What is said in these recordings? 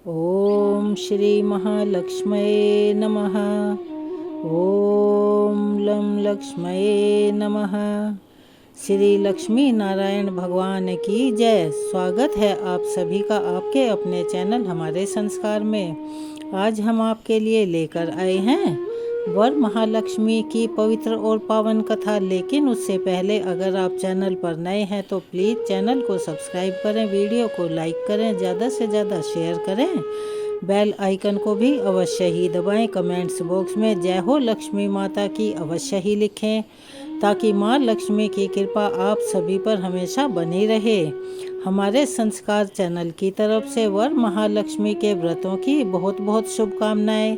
ओम श्री महालक्ष्मये नमः। ओम लं लक्ष्मये नमः। श्री लक्ष्मी नारायण भगवान की जय। स्वागत है आप सभी का आपके अपने चैनल हमारे संस्कार में। आज हम आपके लिए लेकर आए हैं वर महालक्ष्मी की पवित्र और पावन कथा। लेकिन उससे पहले अगर आप चैनल पर नए हैं तो प्लीज़ चैनल को सब्सक्राइब करें, वीडियो को लाइक करें, ज़्यादा से ज़्यादा शेयर करें, बेल आइकन को भी अवश्य ही दबाएं। कमेंट्स बॉक्स में जय हो लक्ष्मी माता की अवश्य ही लिखें ताकि माँ लक्ष्मी की कृपा आप सभी पर हमेशा बनी रहे। हमारे संस्कार चैनल की तरफ से वर महालक्ष्मी के व्रतों की बहुत बहुत शुभकामनाएं।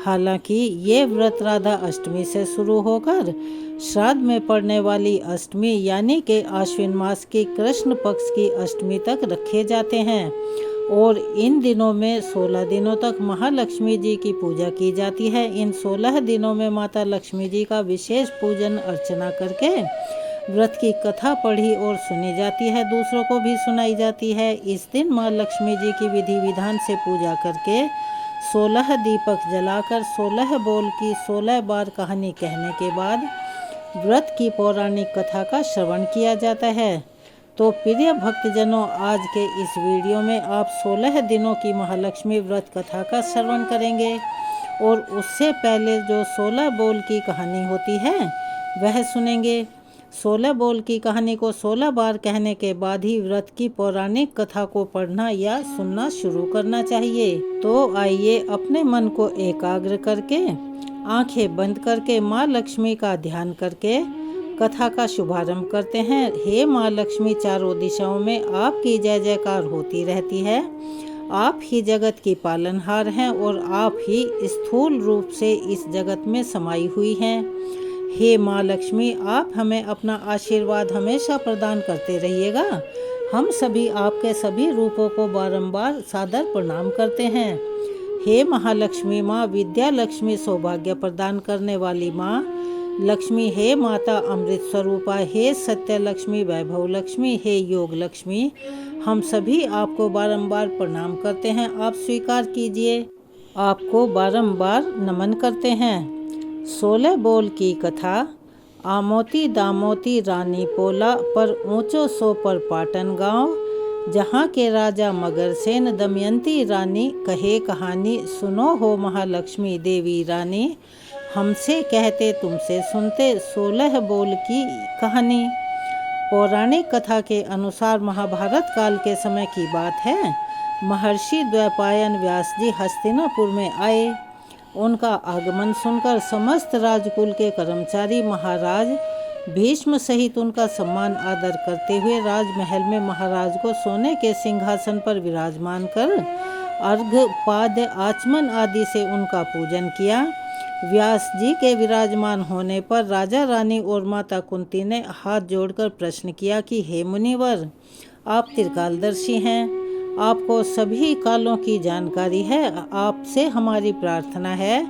हालांकि ये व्रत राधा अष्टमी से शुरू होकर श्राद्ध में पड़ने वाली अष्टमी यानी कि आश्विन मास की कृष्ण पक्ष की अष्टमी तक रखे जाते हैं और इन दिनों में 16 दिनों तक महालक्ष्मी जी की पूजा की जाती है। इन 16 दिनों में माता लक्ष्मी जी का विशेष पूजन अर्चना करके व्रत की कथा पढ़ी और सुनी जाती है, दूसरों को भी सुनाई जाती है। इस दिन माँ लक्ष्मी जी की विधि विधान से पूजा करके 16 दीपक जलाकर 16 बोल की 16 बार कहानी कहने के बाद व्रत की पौराणिक कथा का श्रवण किया जाता है। तो प्रिय भक्तजनों, आज के इस वीडियो में आप 16 दिनों की महालक्ष्मी व्रत कथा का श्रवण करेंगे और उससे पहले जो 16 बोल की कहानी होती है वह सुनेंगे। 16 बोल की कहानी को 16 बार कहने के बाद ही व्रत की पौराणिक कथा को पढ़ना या सुनना शुरू करना चाहिए। तो आइए अपने मन को एकाग्र करके आंखें बंद करके माँ लक्ष्मी का ध्यान करके कथा का शुभारंभ करते हैं। हे माँ लक्ष्मी, चारों दिशाओं में आपकी जय जयकार होती रहती है। आप ही जगत की पालनहार हैं और आप ही स्थूल रूप से इस जगत में समाई हुई हैं। हे माँ लक्ष्मी, आप हमें अपना आशीर्वाद हमेशा प्रदान करते रहिएगा। हम सभी आपके सभी रूपों को बारंबार सादर प्रणाम करते हैं। हे महालक्ष्मी माँ, विद्या लक्ष्मी, सौभाग्य प्रदान करने वाली माँ लक्ष्मी, हे माता अमृत स्वरूपा, हे सत्य लक्ष्मी, वैभव लक्ष्मी, हे योग लक्ष्मी, हम सभी आपको बारंबार प्रणाम करते हैं। आप स्वीकार कीजिए, आपको बारंबार नमन करते हैं। 16 बोल की कथा। आमोती दामोती रानी पोला पर ऊंचो सो पर पाटन गांव, जहाँ के राजा मगरसेन दमयंती रानी कहे कहानी, सुनो हो महालक्ष्मी देवी रानी, हमसे कहते तुमसे सुनते 16 बोल की कहानी। पौराणिक कथा के अनुसार महाभारत काल के समय की बात है। महर्षि द्वैपायन व्यास जी हस्तिनापुर में आए। उनका आगमन सुनकर समस्त राजकुल के कर्मचारी महाराज भीष्म सहित उनका सम्मान आदर करते हुए राजमहल में महाराज को सोने के सिंहासन पर विराजमान कर अर्घ्य पाद्य आचमन आदि से उनका पूजन किया। व्यास जी के विराजमान होने पर राजा रानी और माता कुंती ने हाथ जोड़कर प्रश्न किया कि हे मुनिवर, आप त्रिकालदर्शी हैं, आपको सभी कालों की जानकारी है। आपसे हमारी प्रार्थना है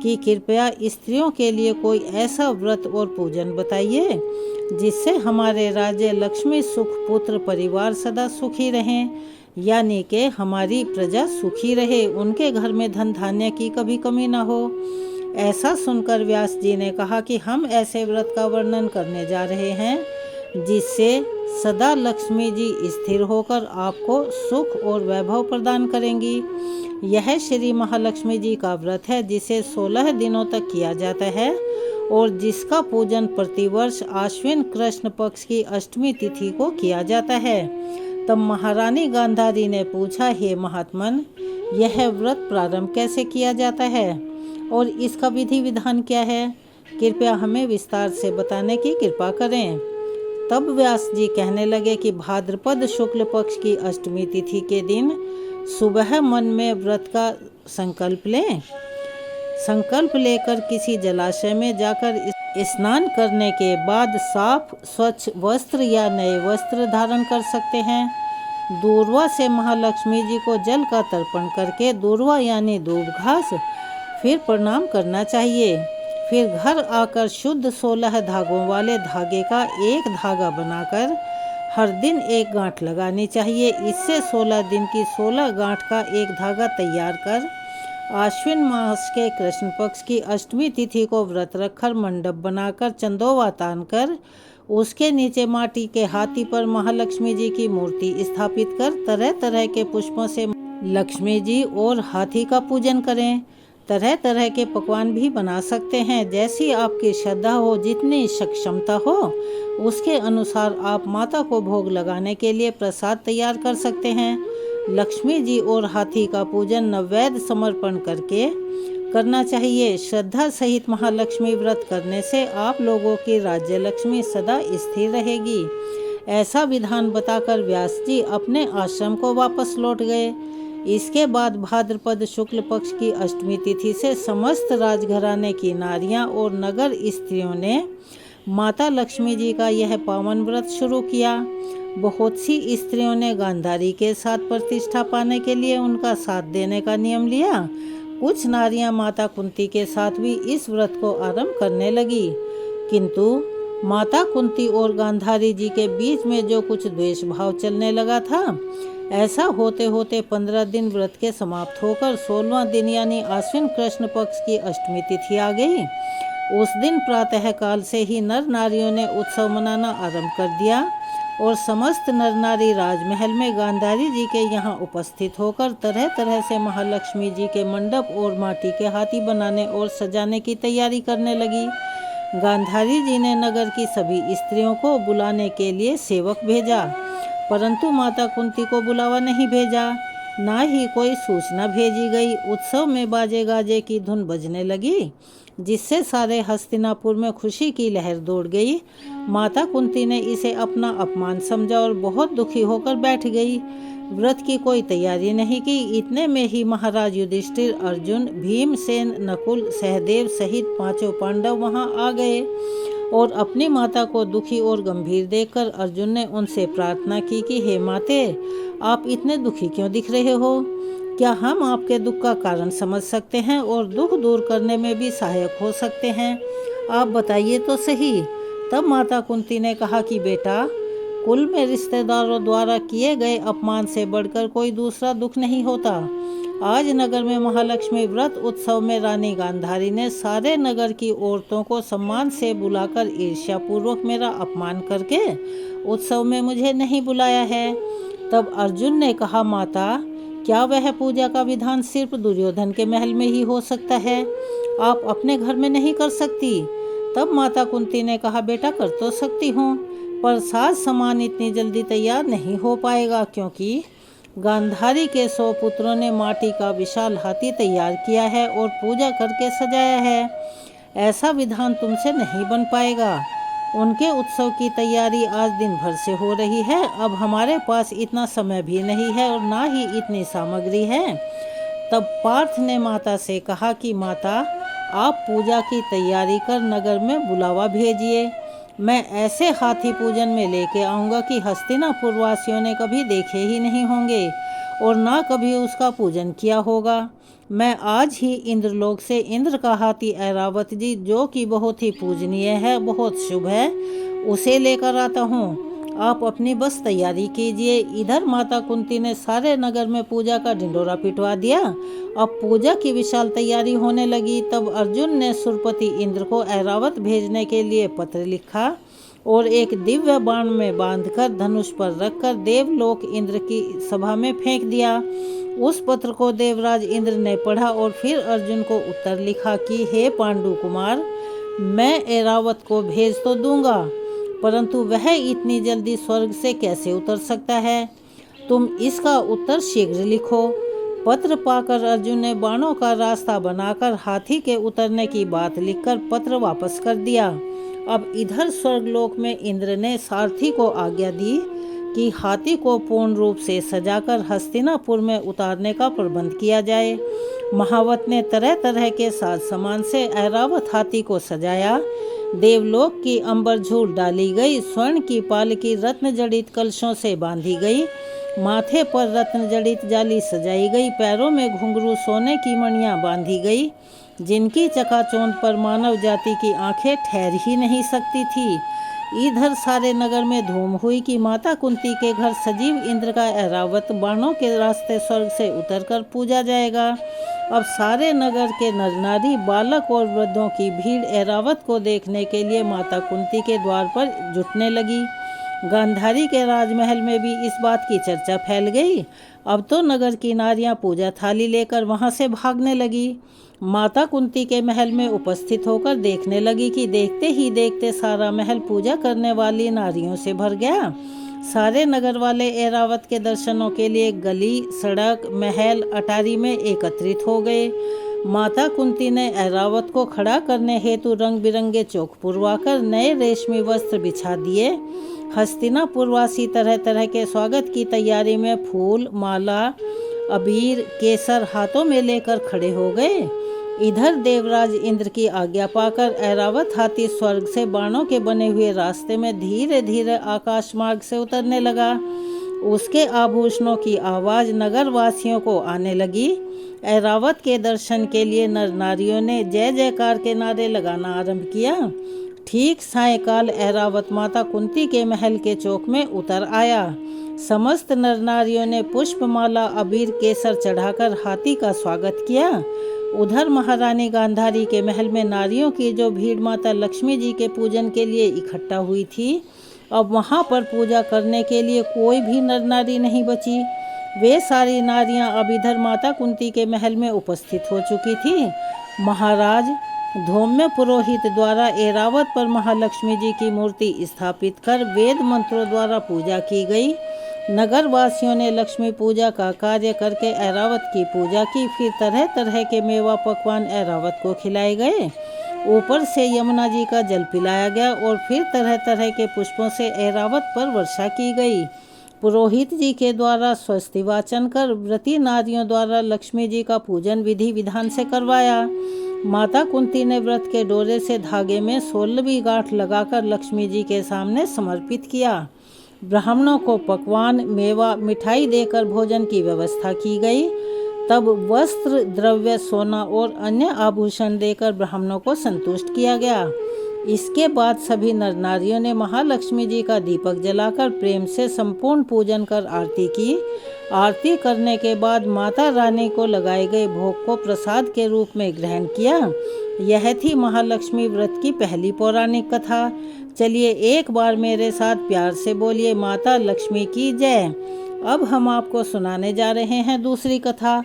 कि कृपया स्त्रियों के लिए कोई ऐसा व्रत और पूजन बताइए जिससे हमारे राज्य लक्ष्मी सुख पुत्र परिवार सदा सुखी रहें, यानी कि हमारी प्रजा सुखी रहे, उनके घर में धन धान्य की कभी कमी न हो। ऐसा सुनकर व्यास जी ने कहा कि हम ऐसे व्रत का वर्णन करने जा रहे हैं जिससे सदा लक्ष्मी जी स्थिर होकर आपको सुख और वैभव प्रदान करेंगी। यह श्री महालक्ष्मी जी का व्रत है जिसे 16 दिनों तक किया जाता है और जिसका पूजन प्रतिवर्ष आश्विन कृष्ण पक्ष की अष्टमी तिथि को किया जाता है। तब महारानी गांधारी ने पूछा, हे महात्मन, यह व्रत प्रारंभ कैसे किया जाता है और इसका विधि विधान क्या है? कृपया हमें विस्तार से बताने की कृपा करें। तब व्यास जी कहने लगे कि भाद्रपद शुक्ल पक्ष की अष्टमी तिथि के दिन सुबह मन में व्रत का संकल्प लें। संकल्प लेकर किसी जलाशय में जाकर स्नान करने के बाद साफ स्वच्छ वस्त्र या नए वस्त्र धारण कर सकते हैं। दूर्वा से महालक्ष्मी जी को जल का तर्पण करके दूर्वा यानी दूब घास फिर प्रणाम करना चाहिए। फिर घर आकर शुद्ध 16 धागों वाले धागे का एक धागा बनाकर हर दिन एक गांठ लगानी चाहिए। इससे 16 दिन की 16 गांठ का एक धागा तैयार कर आश्विन मास के कृष्ण पक्ष की अष्टमी तिथि को व्रत रखकर मंडप बनाकर चंदोवा तान कर उसके नीचे माटी के हाथी पर महालक्ष्मी जी की मूर्ति स्थापित कर तरह तरह के पुष्पों से लक्ष्मी जी और हाथी का पूजन करें। तरह तरह के पकवान भी बना सकते हैं। जैसी आपकी श्रद्धा हो, जितनी सक्षमता हो, उसके अनुसार आप माता को भोग लगाने के लिए प्रसाद तैयार कर सकते हैं। लक्ष्मी जी और हाथी का पूजन नैवेद्य समर्पण करके करना चाहिए। श्रद्धा सहित महालक्ष्मी व्रत करने से आप लोगों की राज्य लक्ष्मी सदा स्थिर रहेगी। ऐसा विधान बताकर व्यास जी अपने आश्रम को वापस लौट गए। इसके बाद भाद्रपद शुक्ल पक्ष की अष्टमी तिथि से समस्त राजघराने की नारियां और नगर स्त्रियों ने माता लक्ष्मी जी का यह पावन व्रत शुरू किया। बहुत सी स्त्रियों ने गांधारी के साथ प्रतिष्ठा पाने के लिए उनका साथ देने का नियम लिया। कुछ नारियां माता कुंती के साथ भी इस व्रत को आरंभ करने लगी, किंतु माता कुंती और गांधारी जी के बीच में जो कुछ द्वेष भाव चलने लगा था, ऐसा होते होते 15 दिन व्रत के समाप्त होकर 16वां दिन यानी आश्विन कृष्ण पक्ष की अष्टमी तिथि आ गई। उस दिन प्रातः काल से ही नर नारियों ने उत्सव मनाना आरंभ कर दिया और समस्त नर नारी राजमहल में गांधारी जी के यहाँ उपस्थित होकर तरह तरह से महालक्ष्मी जी के मंडप और माटी के हाथी बनाने और सजाने की तैयारी करने लगी। गांधारी जी ने नगर की सभी स्त्रियों को बुलाने के लिए सेवक भेजा, परंतु माता कुंती को बुलावा नहीं भेजा, ना ही कोई सूचना भेजी गई। उत्सव में बाजे गाजे की धुन बजने लगी, जिससे सारे हस्तिनापुर में खुशी की लहर दौड़ गई। माता कुंती ने इसे अपना अपमान समझा और बहुत दुखी होकर बैठ गई। व्रत की कोई तैयारी नहीं की। इतने में ही महाराज युधिष्ठिर, अर्जुन, भीमसेन, नकुल, सहदेव सहित 5 पांडव वहां आ गए और अपनी माता को दुखी और गंभीर देखकर अर्जुन ने उनसे प्रार्थना की कि हे माते, आप इतने दुखी क्यों दिख रहे हो? क्या हम आपके दुख का कारण समझ सकते हैं और दुख दूर करने में भी सहायक हो सकते हैं? आप बताइए तो सही। तब माता कुंती ने कहा कि बेटा, कुल में रिश्तेदारों द्वारा किए गए अपमान से बढ़कर कोई दूसरा दुख नहीं होता। आज नगर में महालक्ष्मी व्रत उत्सव में रानी गांधारी ने सारे नगर की औरतों को सम्मान से बुलाकर ईर्ष्यापूर्वक मेरा अपमान करके उत्सव में मुझे नहीं बुलाया है। तब अर्जुन ने कहा, माता, क्या वह पूजा का विधान सिर्फ दुर्योधन के महल में ही हो सकता है? आप अपने घर में नहीं कर सकती? तब माता कुंती ने कहा, बेटा, कर तो सकती हूँ, पर साज सामान इतनी जल्दी तैयार नहीं हो पाएगा, क्योंकि गांधारी के 100 पुत्रों ने माटी का विशाल हाथी तैयार किया है और पूजा करके सजाया है। ऐसा विधान तुमसे नहीं बन पाएगा। उनके उत्सव की तैयारी आज दिन भर से हो रही है। अब हमारे पास इतना समय भी नहीं है और ना ही इतनी सामग्री है। तब पार्थ ने माता से कहा कि माता, आप पूजा की तैयारी कर नगर में बुलावा भेजिए। मैं ऐसे हाथी पूजन में लेके आऊँगा कि हस्तिनापुर वासियों ने कभी देखे ही नहीं होंगे और ना कभी उसका पूजन किया होगा। मैं आज ही इंद्रलोक से इंद्र का हाथी ऐरावत जी, जो कि बहुत ही पूजनीय है, बहुत शुभ है, उसे लेकर आता हूँ। आप अपनी बस तैयारी कीजिए। इधर माता कुंती ने सारे नगर में पूजा का ढिंढोरा पिटवा दिया। अब पूजा की विशाल तैयारी होने लगी। तब अर्जुन ने सुरपति इंद्र को ऐरावत भेजने के लिए पत्र लिखा और एक दिव्य बाण में बांधकर धनुष पर रखकर देवलोक इंद्र की सभा में फेंक दिया। उस पत्र को देवराज इंद्र ने पढ़ा और फिर अर्जुन को उत्तर लिखा कि हे पांडु कुमार, मैं ऐरावत को भेज तो दूंगा, परंतु वह इतनी जल्दी स्वर्ग से कैसे उतर सकता है? तुम इसका उत्तर शीघ्र लिखो। पत्र पाकर अर्जुन ने बाणों का रास्ता बनाकर हाथी के उतरने की बात लिखकर पत्र वापस कर दिया। अब इधर स्वर्गलोक में इंद्र ने सारथी को आज्ञा दी कि हाथी को पूर्ण रूप से सजाकर हस्तिनापुर में उतारने का प्रबंध किया जाए। महावत ने तरह तरह के साज सामान से ऐरावत हाथी को सजाया। देवलोक की अंबर झूल डाली गई, स्वर्ण की पालकी रत्न जड़ित कलशों से बांधी गई, माथे पर रत्न जड़ित जाली सजाई गई, पैरों में घुंघरू सोने की मणियां बांधी गई, जिनकी चकाचौंध पर मानव जाति की आंखें ठहर ही नहीं सकती थी। इधर सारे नगर में धूम हुई कि माता कुंती के घर सजीव इंद्र का ऐरावत बाणों के रास्ते स्वर्ग से उतरकर पूजा जाएगा। अब सारे नगर के नर नारी, बालक और वृद्धों की भीड़ ऐरावत को देखने के लिए माता कुंती के द्वार पर जुटने लगी। गांधारी के राजमहल में भी इस बात की चर्चा फैल गई। अब तो नगर की नारियां पूजा थाली लेकर वहां से भागने लगी। माता कुंती के महल में उपस्थित होकर देखने लगी कि देखते ही देखते सारा महल पूजा करने वाली नारियों से भर गया। सारे नगर वाले ऐरावत के दर्शनों के लिए गली, सड़क, महल, अटारी में एकत्रित हो गए। माता कुंती ने ऐरावत को खड़ा करने हेतु रंग बिरंगे चौक पुरवाकर नए रेशमी वस्त्र बिछा दिए। हस्तिनापुरवासी तरह तरह के स्वागत की तैयारी में फूल, माला, अबीर, केसर हाथों में लेकर खड़े हो गए। इधर देवराज इंद्र की आज्ञा पाकर ऐरावत हाथी स्वर्ग से बाणों के बने हुए रास्ते में धीरे धीरे आकाश मार्ग से उतरने लगा। उसके आभूषणों की आवाज नगर वासियों को आने लगी। ऐरावत के दर्शन के लिए नर नारियों ने जय जयकार के नारे लगाना आरंभ किया। ठीक सायंकाल ऐरावत माता कुंती के महल के चौक में उतर आया। समस्त नर नारियों ने पुष्पमाला, अबीर, केसर चढ़ाकर हाथी का स्वागत किया। उधर महारानी गांधारी के महल में नारियों की जो भीड़ माता लक्ष्मी जी के पूजन के लिए इकट्ठा हुई थी, अब वहां पर पूजा करने के लिए कोई भी नर नारी नहीं बची। वे सारी नारियां अब इधर माता कुंती के महल में उपस्थित हो चुकी थी। महाराज धौम्य पुरोहित द्वारा ऐरावत पर महालक्ष्मी जी की मूर्ति स्थापित कर वेद मंत्रों द्वारा पूजा की गई। नगर वासियों ने लक्ष्मी पूजा का कार्य करके ऐरावत की पूजा की। फिर तरह तरह के मेवा पकवान ऐरावत को खिलाए गए। ऊपर से यमुना जी का जल पिलाया गया और फिर तरह तरह के पुष्पों से ऐरावत पर वर्षा की गई। पुरोहित जी के द्वारा स्वस्ति वाचन कर व्रती नारियों द्वारा लक्ष्मी जी का पूजन विधि विधान से करवाया। माता कुंती ने व्रत के डोरे से धागे में 16वीं गांठ लगाकर लक्ष्मी जी के सामने समर्पित किया। ब्राह्मणों को पकवान, मेवा, मिठाई देकर भोजन की व्यवस्था की गई। तब वस्त्र, द्रव्य, सोना और अन्य आभूषण देकर ब्राह्मणों को संतुष्ट किया गया। इसके बाद सभी नर नारियों ने महालक्ष्मी जी का दीपक जलाकर प्रेम से संपूर्ण पूजन कर आरती की। आरती करने के बाद माता रानी को लगाए गए भोग को प्रसाद के रूप में ग्रहण किया। यह थी महालक्ष्मी व्रत की पहली पौराणिक कथा। चलिए एक बार मेरे साथ प्यार से बोलिए माता लक्ष्मी की जय। अब हम आपको सुनाने जा रहे हैं दूसरी कथा।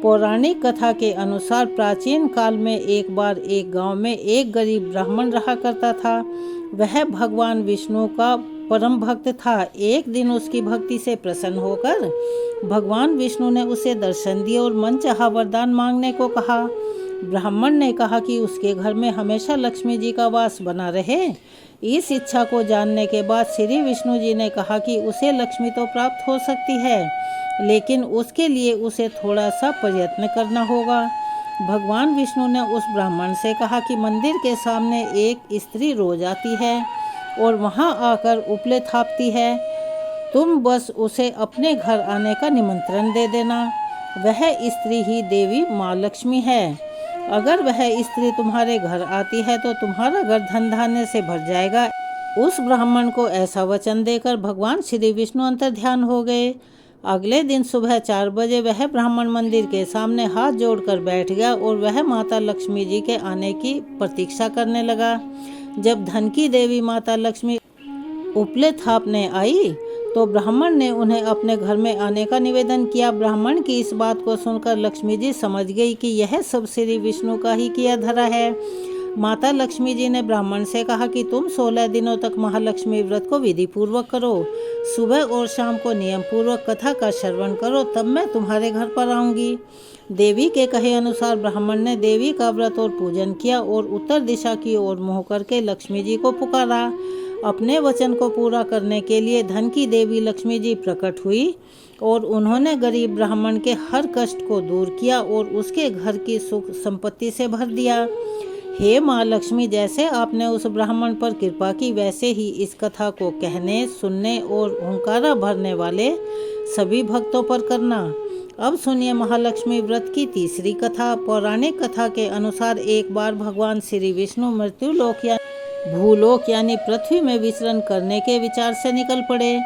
पौराणिक कथा के अनुसार प्राचीन काल में एक बार एक गांव में एक गरीब ब्राह्मण रहा करता था। वह भगवान विष्णु का परम भक्त था। एक दिन उसकी भक्ति से प्रसन्न होकर भगवान विष्णु ने उसे दर्शन दिए और मनचाहा वरदान मांगने को कहा। ब्राह्मण ने कहा कि उसके घर में हमेशा लक्ष्मी जी का वास बना रहे। इस इच्छा को जानने के बाद श्री विष्णु जी ने कहा कि उसे लक्ष्मी तो प्राप्त हो सकती है, लेकिन उसके लिए उसे थोड़ा सा प्रयत्न करना होगा। भगवान विष्णु ने उस ब्राह्मण से कहा कि मंदिर के सामने एक स्त्री रोज आती है और वहां आकर उपले थापती है। तुम बस उसे अपने घर आने का निमंत्रण दे देना। वह स्त्री ही देवी माँ लक्ष्मी है। अगर वह स्त्री तुम्हारे घर आती है तो तुम्हारा घर धन धान्य से भर जाएगा। उस ब्राह्मण को ऐसा वचन देकर भगवान श्री विष्णु अंतर्ध्यान हो गए। अगले दिन सुबह 4 बजे वह ब्राह्मण मंदिर के सामने हाथ जोड़कर बैठ गया और वह माता लक्ष्मी जी के आने की प्रतीक्षा करने लगा। जब धन की देवी माता लक्ष्मी उपले थापने आई तो ब्राह्मण ने उन्हें अपने घर में आने का निवेदन किया। ब्राह्मण की इस बात को सुनकर लक्ष्मी जी समझ गई कि यह सब श्री विष्णु का ही किया धरा है। माता लक्ष्मी जी ने ब्राह्मण से कहा कि तुम 16 दिनों तक महालक्ष्मी व्रत को विधि पूर्वक करो। सुबह और शाम को नियम पूर्वक कथा का श्रवण करो, तब मैं तुम्हारे घर पर आऊंगी। देवी के कहे अनुसार ब्राह्मण ने देवी का व्रत और पूजन किया और उत्तर दिशा की ओर मुँह करके लक्ष्मी जी को पुकारा। अपने वचन को पूरा करने के लिए धन की देवी लक्ष्मी जी प्रकट हुई और उन्होंने गरीब ब्राह्मण के हर कष्ट को दूर किया और उसके घर की सुख संपत्ति से भर दिया। हे माँ लक्ष्मी, जैसे आपने उस ब्राह्मण पर कृपा की, वैसे ही इस कथा को कहने, सुनने और हुंकारा भरने वाले सभी भक्तों पर करना। अब सुनिए महालक्ष्मी व्रत की तीसरी कथा। पौराणिक कथा के अनुसार एक बार भगवान श्री विष्णु मृत्युलोक या भूलोक यानी पृथ्वी में विचरण करने के विचार से निकल पड़े।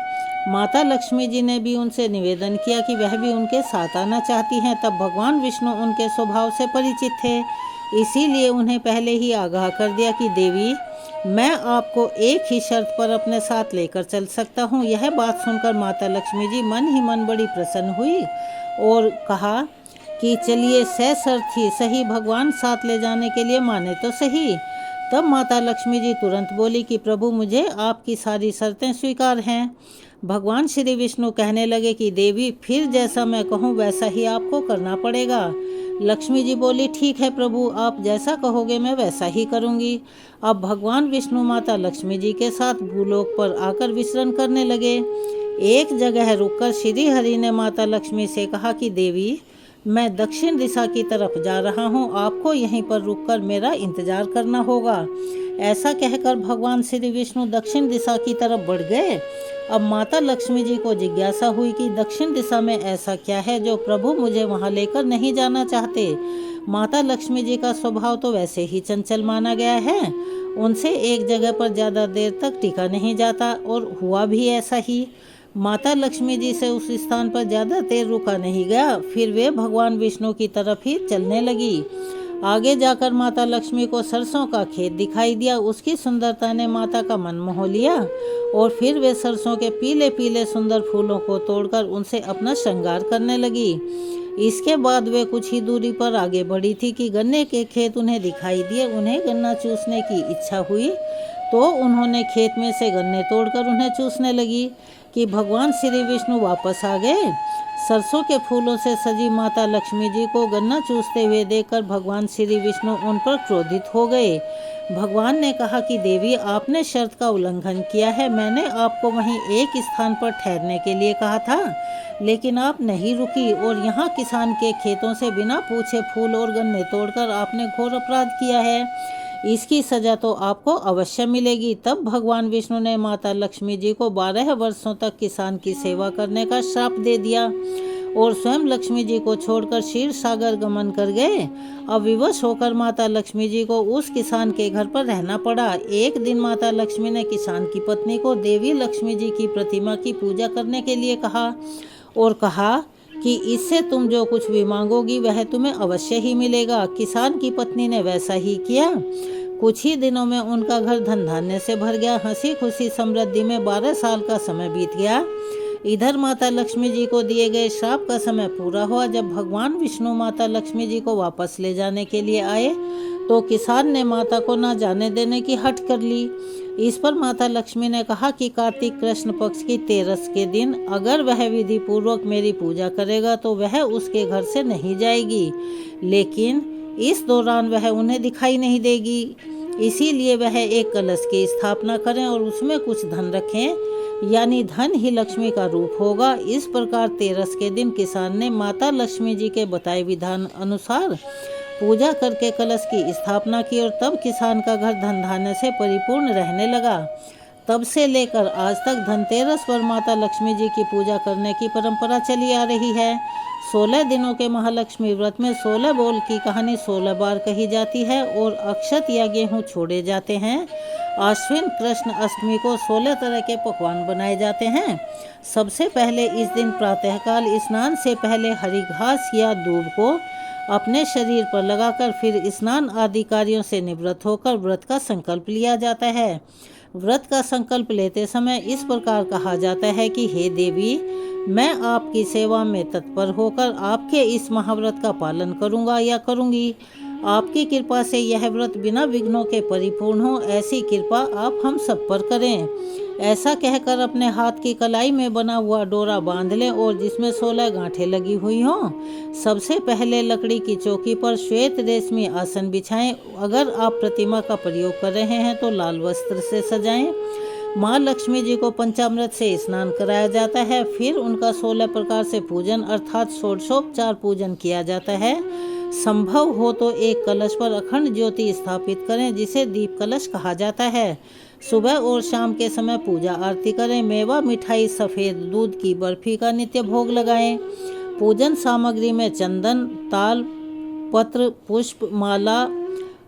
माता लक्ष्मी जी ने भी उनसे निवेदन किया कि वह भी उनके साथ आना चाहती हैं। तब भगवान विष्णु उनके स्वभाव से परिचित थे, इसीलिए उन्हें पहले ही आगाह कर दिया कि देवी, मैं आपको एक ही शर्त पर अपने साथ लेकर चल सकता हूँ। यह बात सुनकर माता लक्ष्मी जी मन ही मन बड़ी प्रसन्न हुई और कहा कि चलिए, सशर्त ही सही, भगवान साथ ले जाने के लिए माने तो सही। तब माता लक्ष्मी जी तुरंत बोली कि प्रभु, मुझे आपकी सारी शर्तें स्वीकार हैं। भगवान श्री विष्णु कहने लगे कि देवी, फिर जैसा मैं कहूँ वैसा ही आपको करना पड़ेगा। लक्ष्मी जी बोली, ठीक है प्रभु, आप जैसा कहोगे मैं वैसा ही करूँगी। अब भगवान विष्णु माता लक्ष्मी जी के साथ भूलोक पर आकर विचरण करने लगे। एक जगह रुककर श्री हरि ने माता लक्ष्मी से कहा कि देवी, मैं दक्षिण दिशा की तरफ जा रहा हूँ, आपको यहीं पर रुककर मेरा इंतजार करना होगा। ऐसा कहकर भगवान श्री विष्णु दक्षिण दिशा की तरफ बढ़ गए। अब माता लक्ष्मी जी को जिज्ञासा हुई कि दक्षिण दिशा में ऐसा क्या है जो प्रभु मुझे वहां लेकर नहीं जाना चाहते। माता लक्ष्मी जी का स्वभाव तो वैसे ही चंचल माना गया है, उनसे एक जगह पर ज़्यादा देर तक टिका नहीं जाता, और हुआ भी ऐसा ही। माता लक्ष्मी जी से उस स्थान पर ज़्यादा देर रुका नहीं गया, फिर वे भगवान विष्णु की तरफ ही चलने लगी। आगे जाकर माता लक्ष्मी को सरसों का खेत दिखाई दिया। उसकी सुंदरता ने माता का मन मोह लिया और फिर वे सरसों के पीले पीले सुंदर फूलों को तोड़कर उनसे अपना श्रृंगार करने लगी। इसके बाद वे कुछ ही दूरी पर आगे बढ़ी थी कि गन्ने के खेत उन्हें दिखाई दिए। उन्हें गन्ना चूसने की इच्छा हुई तो उन्होंने खेत में से गन्ने तोड़कर उन्हें चूसने लगी कि भगवान श्री विष्णु वापस आ गए। सरसों के फूलों से सजी माता लक्ष्मी जी को गन्ना चूसते हुए देखकर भगवान श्री विष्णु उन पर क्रोधित हो गए। भगवान ने कहा कि देवी, आपने शर्त का उल्लंघन किया है। मैंने आपको वहीं एक स्थान पर ठहरने के लिए कहा था, लेकिन आप नहीं रुकी और यहाँ किसान के खेतों से बिना पूछे फूल और गन्ने तोड़कर आपने घोर अपराध किया है। इसकी सजा तो आपको अवश्य मिलेगी। तब भगवान विष्णु ने माता लक्ष्मी जी को 12 वर्षों तक किसान की सेवा करने का श्राप दे दिया और स्वयं लक्ष्मी जी को छोड़कर क्षीर सागर गमन कर गए। अब विवश होकर माता लक्ष्मी जी को उस किसान के घर पर रहना पड़ा। एक दिन माता लक्ष्मी ने किसान की पत्नी को देवी लक्ष्मी जी की प्रतिमा की पूजा करने के लिए कहा और कहा कि इससे तुम जो कुछ भी मांगोगी वह तुम्हें अवश्य ही मिलेगा। किसान की पत्नी ने वैसा ही किया। कुछ ही दिनों में उनका घर धन धान्य से भर गया। हंसी खुशी समृद्धि में 12 साल का समय बीत गया। इधर माता लक्ष्मी जी को दिए गए श्राप का समय पूरा हुआ। जब भगवान विष्णु माता लक्ष्मी जी को वापस ले जाने के लिए आए तो किसान ने माता को न जाने देने की हट कर ली। इस पर माता लक्ष्मी ने कहा कि कार्तिक कृष्ण पक्ष की 13 के दिन अगर वह विधि पूर्वक मेरी पूजा करेगा तो वह उसके घर से नहीं जाएगी, लेकिन इस दौरान वह उन्हें दिखाई नहीं देगी। इसीलिए वह एक कलश की स्थापना करें और उसमें कुछ धन रखें, यानी धन ही लक्ष्मी का रूप होगा। इस प्रकार 13 के दिन किसान ने माता लक्ष्मी जी के बताए विधान अनुसार पूजा करके कलश की स्थापना की और तब किसान का घर धन धान्य से परिपूर्ण रहने लगा। तब से लेकर आज तक धनतेरस पर माता लक्ष्मी जी की पूजा करने की परंपरा चली आ रही है। 16 दिनों के महालक्ष्मी व्रत में 16 बोल की कहानी 16 बार कही जाती है और अक्षत या गेहूँ छोड़े जाते हैं। आश्विन कृष्ण अष्टमी को 16 तरह के पकवान बनाए जाते हैं। सबसे पहले इस दिन प्रातःकाल स्नान से पहले हरी घास या दूब को अपने शरीर पर लगाकर फिर स्नान आदि कार्यों से निवृत्त होकर व्रत का संकल्प लिया जाता है। व्रत का संकल्प लेते समय इस प्रकार कहा जाता है कि हे देवी, मैं आपकी सेवा में तत्पर होकर आपके इस महाव्रत का पालन करूंगा या करूंगी। आपकी कृपा से यह व्रत बिना विघ्नों के परिपूर्ण हो, ऐसी कृपा आप हम सब पर करें। ऐसा कहकर अपने हाथ की कलाई में बना हुआ डोरा बांध लें और जिसमें 16 गांठें लगी हुई हों। सबसे पहले लकड़ी की चौकी पर श्वेत रेशमी आसन बिछाएं। अगर आप प्रतिमा का प्रयोग कर रहे हैं तो लाल वस्त्र से सजाएं। माँ लक्ष्मी जी को पंचामृत से स्नान कराया जाता है। फिर उनका 16 प्रकार से पूजन अर्थात षोडशोपचार पूजन किया जाता है। संभव हो तो एक कलश पर अखंड ज्योति स्थापित करें, जिसे दीप कलश कहा जाता है। सुबह और शाम के समय पूजा आरती करें। मेवा मिठाई सफ़ेद दूध की बर्फी का नित्य भोग लगाएं। पूजन सामग्री में चंदन, ताल, पत्र, पुष्प, माला,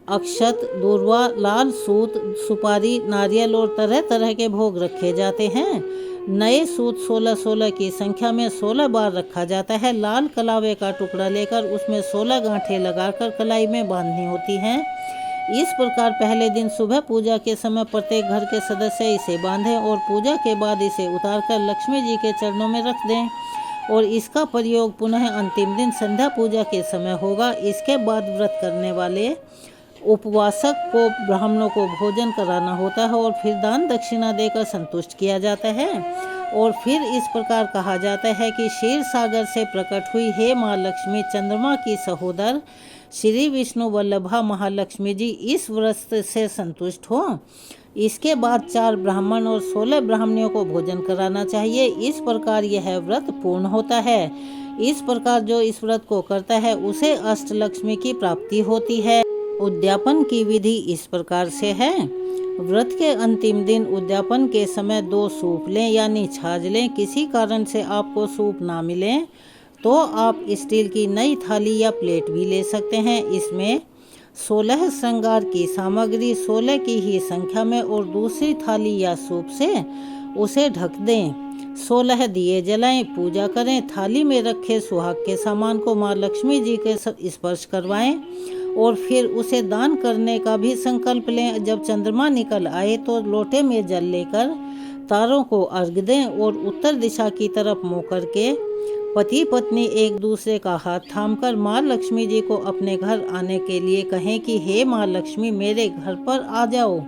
अक्षत, दूर्वा, लाल सूत, सुपारी, नारियल और तरह तरह के भोग रखे जाते हैं। नए सूत 16-16 की संख्या में 16 बार रखा जाता है। लाल कलावे का टुकड़ा लेकर उसमें 16 गांठें लगाकर कलाई में बांधनी होती हैं। इस प्रकार पहले दिन सुबह पूजा के समय प्रत्येक घर के सदस्य इसे बांधें और पूजा के बाद इसे उतारकर लक्ष्मी जी के चरणों में रख दें और इसका प्रयोग पुनः अंतिम दिन संध्या पूजा के समय होगा। इसके बाद व्रत करने वाले उपवासक को ब्राह्मणों को भोजन कराना होता है और फिर दान दक्षिणा देकर संतुष्ट किया जाता है। और फिर इस प्रकार कहा जाता है कि क्षीर सागर से प्रकट हुई हे माँ लक्ष्मी, चंद्रमा की सहोदर श्री विष्णु वल्लभा महालक्ष्मी जी, इस व्रत से संतुष्ट हो। इसके बाद 4 ब्राह्मण और 16 ब्राह्मणियों को भोजन कराना चाहिए। इस प्रकार यह व्रत पूर्ण होता है। इस प्रकार जो इस व्रत को करता है उसे अष्टलक्ष्मी की प्राप्ति होती है। उद्यापन की विधि इस प्रकार से है। व्रत के अंतिम दिन उद्यापन के समय 2 सूप लें यानी छाछ लें। किसी कारण से आपको सूप ना मिले तो आप स्टील की नई थाली या प्लेट भी ले सकते हैं। इसमें 16 श्रृंगार की सामग्री 16 की ही संख्या में और दूसरी थाली या सूप से उसे ढक दें। 16 दिए जलाएं, पूजा करें। थाली में रखे सुहाग के सामान को माँ लक्ष्मी जी के स्पर्श करवाएं और फिर उसे दान करने का भी संकल्प लें। जब चंद्रमा निकल आए तो लोटे में जल लेकर तारों को अर्घ दें और उत्तर दिशा की तरफ मुँह करके पति पत्नी एक दूसरे का हाथ थामकर माँ लक्ष्मी जी को अपने घर आने के लिए कहें कि हे माँ लक्ष्मी, मेरे घर पर आ जाओ।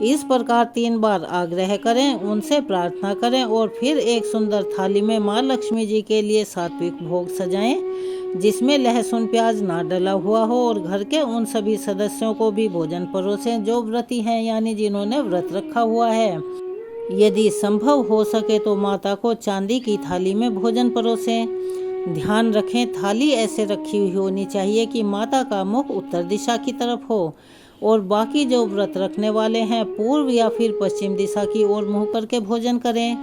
इस प्रकार 3 बार आग्रह करें, उनसे प्रार्थना करें और फिर एक सुंदर थाली में माँ लक्ष्मी जी के लिए सात्विक भोग सजाएं जिसमें लहसुन प्याज ना डला हुआ हो और घर के उन सभी सदस्यों को भी भोजन परोसें जो व्रती हैं यानी जिन्होंने व्रत रखा हुआ है। यदि संभव हो सके तो माता को चांदी की थाली में भोजन परोसें। ध्यान रखें, थाली ऐसे रखी हुई होनी चाहिए कि माता का मुख उत्तर दिशा की तरफ हो और बाकी जो व्रत रखने वाले हैं पूर्व या फिर पश्चिम दिशा की ओर मुँह करके भोजन करें।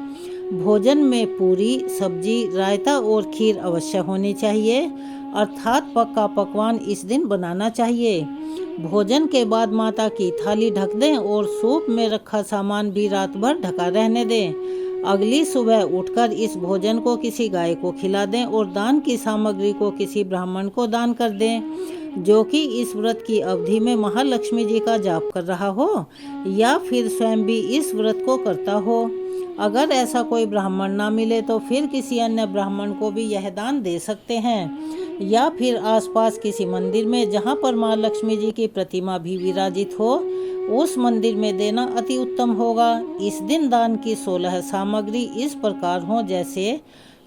भोजन में पूरी, सब्जी, रायता और खीर अवश्य होनी चाहिए, अर्थात पक्का पकवान इस दिन बनाना चाहिए। भोजन के बाद माता की थाली ढक दें और सूप में रखा सामान भी रात भर ढका रहने दें। अगली सुबह उठकर इस भोजन को किसी गाय को खिला दें और दान की सामग्री को किसी ब्राह्मण को दान कर दें जो कि इस व्रत की अवधि में महालक्ष्मी जी का जाप कर रहा हो या फिर स्वयं भी इस व्रत को करता हो। अगर ऐसा कोई ब्राह्मण ना मिले तो फिर किसी अन्य ब्राह्मण को भी यह दान दे सकते हैं या फिर आसपास किसी मंदिर में जहां पर माँ लक्ष्मी जी की प्रतिमा भी विराजित हो उस मंदिर में देना अति उत्तम होगा। इस दिन दान की 16 सामग्री इस प्रकार हो जैसे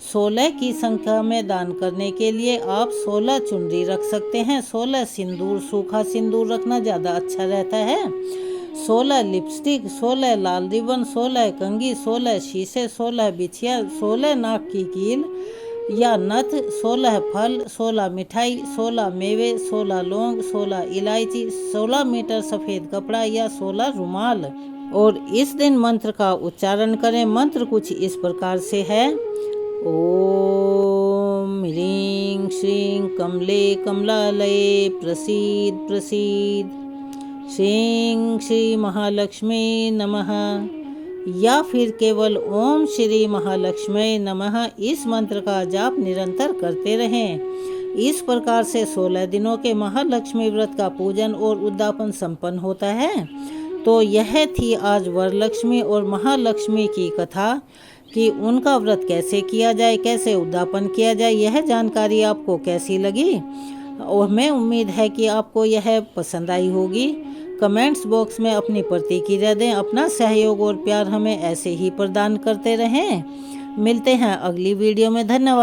16 की संख्या में दान करने के लिए आप 16 चुनरी रख सकते हैं, 16 सिंदूर, सूखा सिंदूर रखना ज़्यादा अच्छा रहता है, 16 लिपस्टिक, 16 लाल रिबन, 16 कंघी, 16 शीशे, 16 बिछिया, 16 नाक की कील या नथ, 16 फल, 16 मिठाई, 16 मेवे, 16 लौंग, 16 इलायची, 16 मीटर सफ़ेद कपड़ा या 16 रुमाल। और इस दिन मंत्र का उच्चारण करें। मंत्र कुछ इस प्रकार से है। ओम ह्रीं श्रीं कमले कमलालये प्रसीद प्रसीद, श्रीं श्री महालक्ष्मी नमः या फिर केवल ओम श्री महालक्ष्मी नमः इस मंत्र का जाप निरंतर करते रहें। इस प्रकार से 16 दिनों के महालक्ष्मी व्रत का पूजन और उद्यापन संपन्न होता है। तो यह थी आज वरलक्ष्मी और महालक्ष्मी की कथा कि उनका व्रत कैसे किया जाए, कैसे उद्यापन किया जाए। यह जानकारी आपको कैसी लगी और मैं उम्मीद है कि आपको यह पसंद आई होगी। कमेंट्स बॉक्स में अपनी प्रतिक्रिया दें। अपना सहयोग और प्यार हमें ऐसे ही प्रदान करते रहें। मिलते हैं अगली वीडियो में। धन्यवाद।